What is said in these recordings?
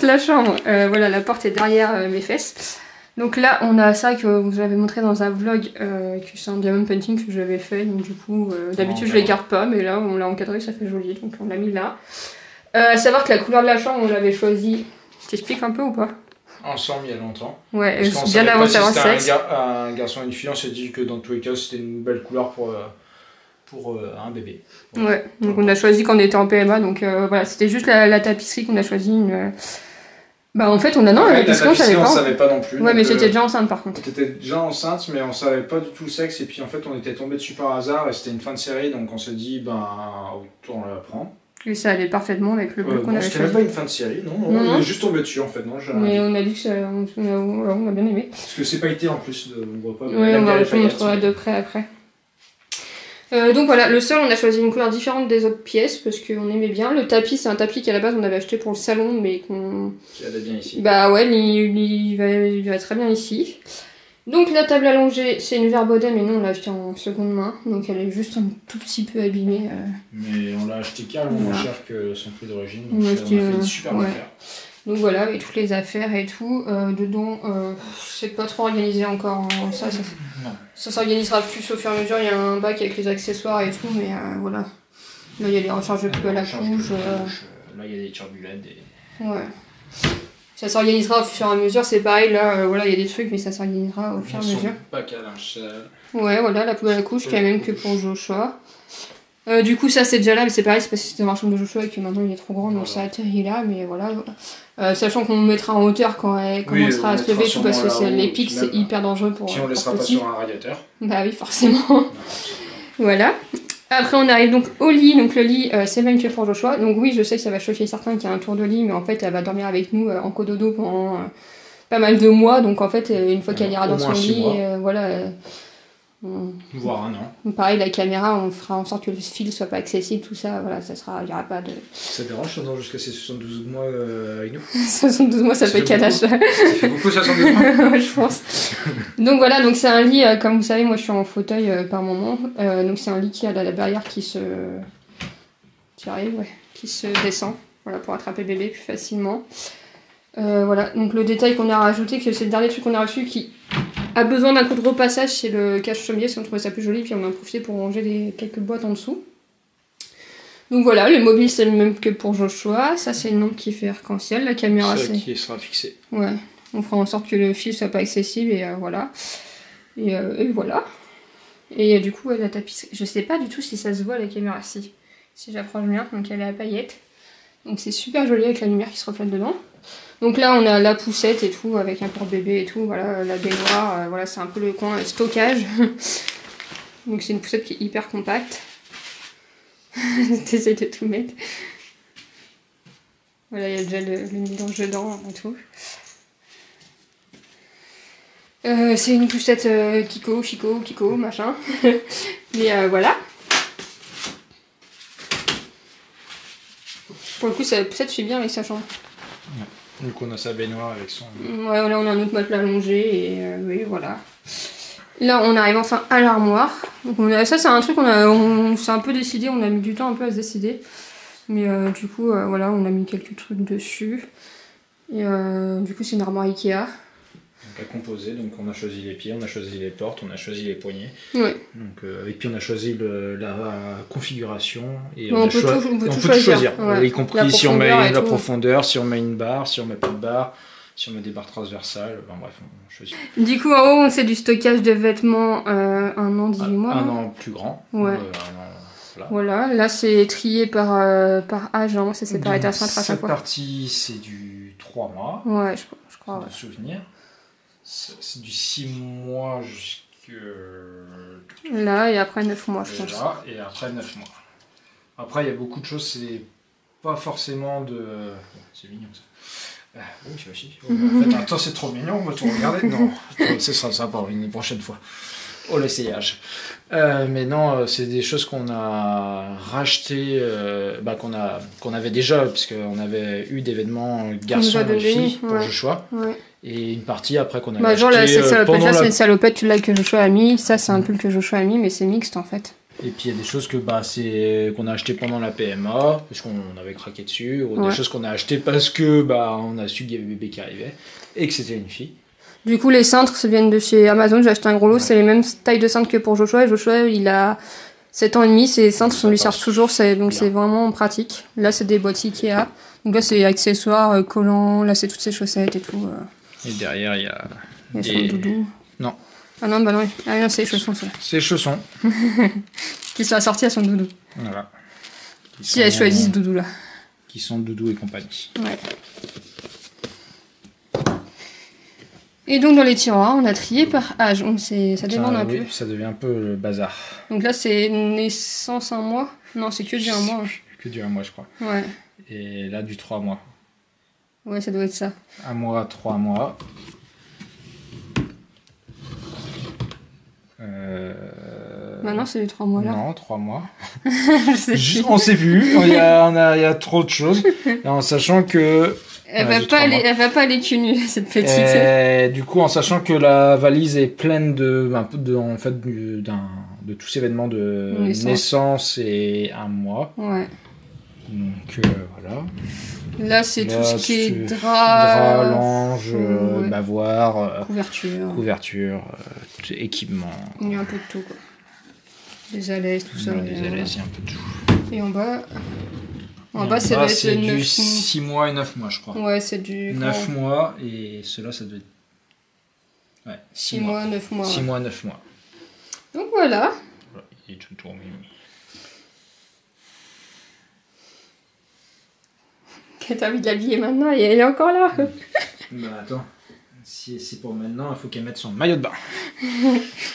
la chambre. Voilà, la porte est derrière mes fesses. Donc là, on a ça que vous avez montré dans un vlog, que c'est un diamond painting que j'avais fait. Donc du coup, d'habitude je les garde pas, mais là on l'a encadré, ça fait joli, donc on l'a mis là. À savoir que la couleur de la chambre, on l'avait choisie. Je t'explique un peu ou pas? Ensemble il y a longtemps. Ouais, bien avant de savoir si sexe. Un garçon et une fille, on s'est dit que dans tous les cas c'était une belle couleur pour un bébé. Ouais, donc on a choisi quand on était en PMA, donc voilà, c'était juste la tapisserie qu'on a choisi. Bah en fait on a non, la tapisserie on savait pas non plus. Ouais, mais j'étais déjà enceinte par contre. T'étais déjà enceinte, mais on savait pas du tout le sexe, et puis en fait on était tombé dessus par hasard, et c'était une fin de série, donc on s'est dit autant la prendre. Et ça allait parfaitement avec le bleu qu'on avait choisi. C'était même pas une fin de série, non, on est juste tombé dessus en fait, non. Mais on a dit que on a bien aimé. Parce que c'est pailleté en plus, on voit pas. Ouais, on va montrer de près après. Donc voilà, le sol on a choisi une couleur différente des autres pièces parce qu'on aimait bien. Le tapis c'est un tapis qu'à la base on avait acheté pour le salon mais qui allait bien ici. Bah ouais, il va très bien ici. Donc la table allongée c'est une Verbaudet mais nous on l'a acheté en seconde main. Donc elle est juste un tout petit peu abîmée. Mais on l'a acheté carrément moins cher que son prix d'origine. Donc on a fait une super affaire. Donc voilà, avec toutes les affaires et tout. Dedans, c'est pas trop organisé encore. Ça s'organisera plus au fur et à mesure. Il y a un bac avec les accessoires et tout, mais voilà. Là, il y a les recharges à la couche. Là, il y a des turbulettes. Ouais. Ça s'organisera au fur et à mesure. C'est pareil, là, voilà, il y a des trucs, mais ça s'organisera au fur et à mesure. Bac à linge sale. Ouais, voilà, la poubelle à couche, qui est la même que pour Joshua. Du coup ça c'est déjà là mais c'est pareil, c'est parce que c'était dans la chambre de Joshua et que maintenant il est trop grand donc ça atterrit là mais voilà. Sachant qu'on mettra en hauteur quand elle commencera à se lever tout parce que les pics c'est hyper dangereux pour si on laissera pas sur un radiateur. Bah oui forcément. Voilà. Après on arrive donc au lit, donc le lit c'est le même que pour Joshua, donc oui je sais que ça va choquer certains qu'il y a un tour de lit mais en fait elle va dormir avec nous en cododo pendant pas mal de mois donc en fait une fois qu'elle ira dans son lit voilà. Voire un an. Pareil, la caméra, on fera en sorte que le fil soit pas accessible, tout ça, voilà, ça sera, il y aura pas de... Ça dérange jusqu'à ces 72 mois avec nous 72 mois, ça fait quel âge? Ça fait beaucoup 72 mois je pense. Donc voilà, donc c'est un lit, comme vous savez, moi je suis en fauteuil par moment, donc c'est un lit qui a la barrière qui se... qui se descend, voilà, pour attraper bébé plus facilement. Voilà, donc le détail qu'on a rajouté, que c'est le dernier truc qu'on a reçu qui a besoin d'un coup de repassage, c'est le cache-sommier, si on trouvait ça plus joli, puis on en a profité pour ranger quelques boîtes en dessous. Donc voilà, le mobile c'est le même que pour Joshua, ça c'est une lampe qui fait arc-en-ciel, la caméra c'est... qui sera fixée. Ouais, on fera en sorte que le fil soit pas accessible et voilà. Et voilà. Et du coup la tapisserie, je sais pas du tout si ça se voit à la caméra, si j'approche bien, donc elle est à paillettes. Donc c'est super joli avec la lumière qui se reflète dedans. Donc là on a la poussette et tout avec un porte-bébé et tout, voilà, la baignoire, voilà c'est un peu le coin stockage. Donc c'est une poussette qui est hyper compacte. T'essayes de tout mettre. Voilà, il y a déjà le mélange dedans et tout. C'est une poussette Kiko, machin. Mais voilà. Pour le coup, la poussette fait bien avec sa chambre. Ouais. Donc on a sa baignoire avec son... Ouais, là on a un autre matelas allongé et oui, voilà. Là on arrive enfin à l'armoire. Donc ça c'est un truc on s'est un peu décidé, on a mis du temps un peu à se décider. Mais du coup voilà, on a mis quelques trucs dessus. Et du coup c'est une armoire Ikea. Donc à composer, donc on a choisi les pieds, on a choisi les portes, on a choisi les poignées. Oui. Donc, et puis on a choisi la configuration et on peut tout choisir. Ouais. Y compris si on met la profondeur, si on met une barre, si on met pas de barre, si on met des barres transversales, enfin bref, on choisit. Du coup en haut c'est du stockage de vêtements 1 an, 18 mois. Un an plus grand. Ouais. Voilà, là c'est trié par âge, hein. C'est séparé à 5 à chaque fois. Cette partie c'est du 3 mois. Ouais, je crois. De souvenir. C'est du 6 mois jusque... Là, et après 9 mois, je pense. Là, et après 9 mois. Après, il y a beaucoup de choses, c'est pas forcément de... C'est mignon, ça. Oui, tu aussi. En fait, attends, c'est trop mignon, on va tout regarder. Non, ce sera sympa une prochaine fois. Oh, l'essayage. Mais non, c'est des choses qu'on a rachetées, qu'on avait déjà, puisqu'on avait eu des vêtements garçons et filles pour Joshua. Ouais. Et une partie après qu'on a genre là, cette salopette là, c'est une salopette là que Joshua a mis. Ça, c'est un pull que Joshua a mis, mais c'est mixte en fait. Et puis il y a des choses que qu'on a acheté pendant la PMA, parce qu'on avait craqué dessus, ou des choses qu'on a acheté parce que on a su qu'il y avait bébé qui arrivait, et que c'était une fille. Du coup, les cintres viennent de chez Amazon, j'ai acheté un gros lot, c'est les mêmes tailles de cintres que pour Joshua, et Joshua, il a 7 ans et demi, ces cintres lui servent toujours, donc c'est vraiment pratique. Là, c'est des boîtes Ikea, donc là, c'est accessoires, collants, là, c'est toutes ces chaussettes et tout. Et derrière, il y a... son doudou. Non. Ah non, bah non, c'est les chaussons, ça. C'est les chaussons. Qui sont assortis à son doudou. Voilà. Si elle choisit ce doudou-là. Qui sont doudou et compagnie. Ouais. Et donc dans les tiroirs, on a trié par âge. Donc ça déborde un peu. Ça devient un peu le bazar. Donc là, c'est naissance 1 mois. Non, c'est que du 1 mois. Que du 1 mois, je crois. Ouais. Et là, du 3 mois. Ouais, ça doit être ça. 1 mois, 3 mois. Maintenant, c'est les 3 mois là. Non, 3 mois. On sait plus. Il y a trop de choses. En sachant que... Elle va pas aller cul nu, cette petite. Du coup, en sachant que la valise est pleine de tous ces événements de naissance et 1 mois. Ouais. Donc voilà. Là, c'est tout ce qui est drap, linge, bavoir, couverture, équipement. Il y a un peu de tout, quoi. Des alaises, tout ça. Des alaises, il y a un peu de tout. Et en bas, c'est du 6 mois et 9 mois, je crois. Ouais, c'est du... 9 mois, et cela, ça doit être... Ouais, 6 mois, 9 mois. 6 mois, 9 mois. Donc voilà. Il est tout tourné. T'as envie de l'habiller maintenant et elle est encore là. Bah attends, si c'est pour maintenant, il faut qu'elle mette son maillot de bain.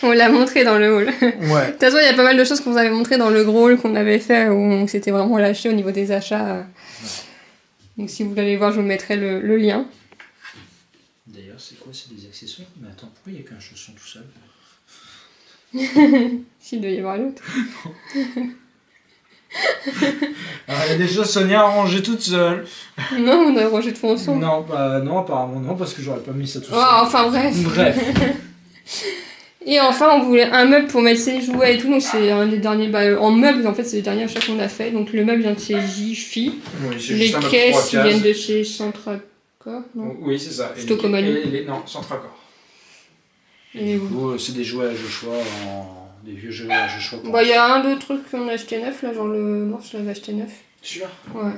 On l'a montré dans le hall. Ouais. De toute façon, il y a pas mal de choses qu'on vous avait montré dans le gros hall qu'on avait fait où on s'était vraiment lâché au niveau des achats. Ouais. Donc si vous voulez aller voir, je vous mettrai le lien. D'ailleurs, c'est quoi? C'est des accessoires? Mais attends, pourquoi il n'y a qu'un chausson tout seul? S'il doit y avoir l'autre. Alors, il y a des choses, Sonia a rangé toute seule. Non, on a rangé de fond ensemble. Non, apparemment non, parce que j'aurais pas mis ça tout seul. Enfin bref. Et enfin, on voulait un meuble pour mettre ses jouets et tout, donc c'est un des derniers... en meuble, en fait, c'est les derniers achats qu'on a fait. Donc le meuble vient de chez Jiffy. Oui, les caisses viennent de chez Centracor, non? Oui, c'est ça. Stocomanie. Non, Centracor. Et du coup, c'est des jouets à Joshua, des vieux jeux à Joshua. Bah, il y a un deux trucs qu'on a acheté neuf, là, genre le... Non, je l'avais acheté neuf. Celui-là? Ouais.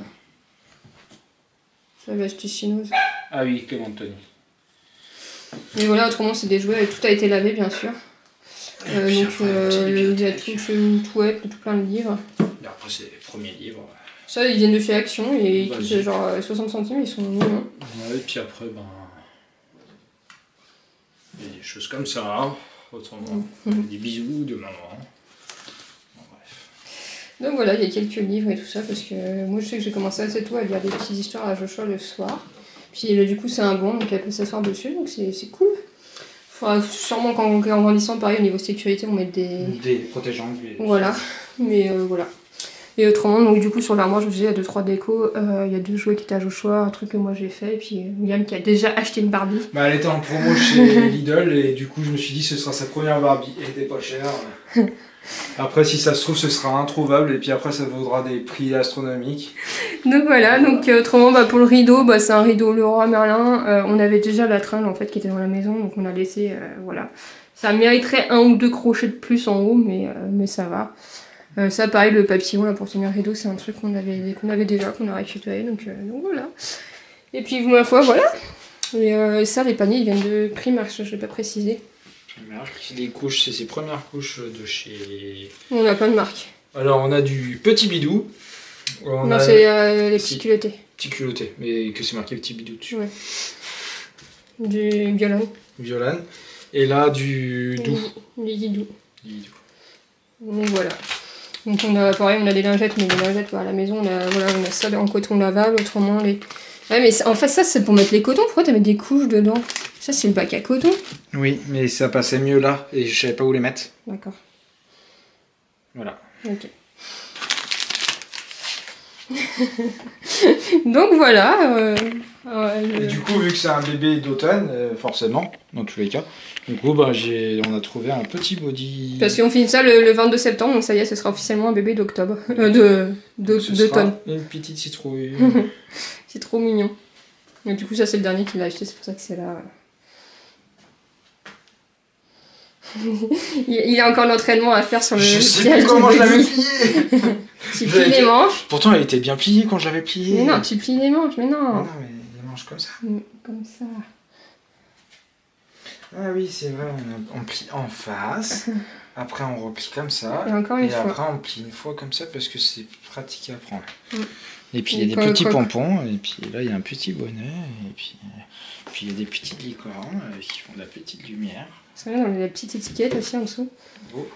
Je l'avais acheté chinoise. Ah oui, comme Anthony. Mais voilà, autrement, c'est des jouets, et tout a été lavé, bien sûr. Donc, il y a une toilette, tout plein de livres. Et après, c'est les premiers livres. Ça, ils viennent de chez Action, et ils coûtent genre 60 centimes, ils sont mignons. Ouais, et puis après, il y a des choses comme ça, autrement, des bisous de maman. Bon, bref. Donc voilà, il y a quelques livres et tout ça, parce que moi je sais que j'ai commencé assez tôt à lire des petites histoires à Joshua le soir. Puis du coup c'est un bon, donc elle peut s'asseoir dessus, donc c'est cool. Faudra sûrement qu'en grandissant, pareil, au niveau sécurité, on mette des protège-angles. Voilà, mais voilà. Et autrement, donc du coup sur l'armoire, je vous disais, il y a 2-3 décos, il y a 2 jouets qui étaient à Joshua, un truc que moi j'ai fait, et puis William qui a déjà acheté une Barbie. Bah elle était en promo chez Lidl, et du coup je me suis dit ce sera sa première Barbie, elle était pas chère. Après si ça se trouve ce sera introuvable, et puis après ça vaudra des prix astronomiques. Donc voilà, donc autrement pour le rideau, c'est un rideau Leroy Merlin, on avait déjà la tringle en fait qui était dans la maison, donc on a laissé, voilà. Ça mériterait 1 ou 2 crochets de plus en haut, mais ça va. Ça pareil, le papillon là pour tenir le rideau, c'est un truc qu'on avait déjà, qu'on a récupéré, donc voilà. Et puis ma foi, voilà. Et ça, les paniers ils viennent de Primark, je l'ai pas précisé. Primark, les couches, c'est ses premières couches de chez... On a plein de marques. Alors on a du petit bidou. Non, c'est les petits culottés. Petits culottés, mais que c'est marqué petit bidou dessus. Ouais. Du Violan. Violan. Et là du doux. Du Didou. Donc voilà. Donc on a pareil, on a des lingettes, mais les lingettes à la maison, on a ça en coton lavable, autrement les... Ouais mais en fait ça c'est pour mettre les cotons, pourquoi t'as mis des couches dedans? Ça c'est le bac à coton. Oui, mais ça passait mieux là, et je savais pas où les mettre. D'accord. Voilà. Ok. Donc voilà. Et du coup, vu que c'est un bébé d'automne, forcément, dans tous les cas, du coup, bah, on a trouvé un petit body. Parce qu'on finit ça le 22 septembre, donc ça y est, ce sera officiellement un bébé d'octobre. D'automne. Une petite citrouille. C'est trop mignon. Et du coup, ça, c'est le dernier qu'il a acheté, c'est pour ça que c'est là. Il a encore l'entraînement à faire sur le. Je sais plus comment je l'avais plié. Tu plies les manches. Pourtant, elle était bien pliée quand je l'avais pliée. Mais non, tu plies les manches, mais non. Non, mais les manches comme ça. Comme ça. Ah oui, c'est vrai, on plie en face. Après, on replie comme ça. Et encore une fois. Et après, on plie une fois comme ça parce que c'est pratique à prendre. Et puis, il y a Et des petits pompons. Et puis là, il y a un petit bonnet. Et puis il y a des petites licornes qui font de la petite lumière. C'est vrai, on a des petites étiquettes aussi en dessous. Oh.